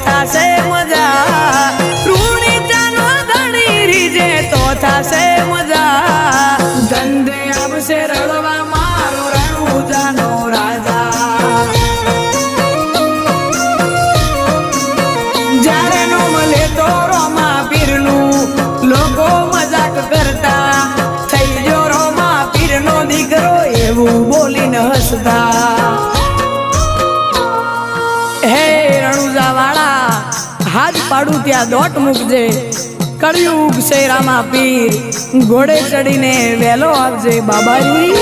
થાશે મજા રૂણી ચાનો ધણી રીજે તો થાશે મજા ધંધે આવશે રળવા મારો રણુજાનો રાજા જ્યારે નો મળે તો રોમા પીરનું લોકો મજાક કરતા થઈ ગયો રોમા પીરનો દીકરો એવું બોલીને હસતા હે રણુજા વાળા હાથ પાડું ત્યાં દોટ મૂકજે કળિયુગ શેરામાં પીર ઘોડે ચડીને વેલો આવજે બાબાજી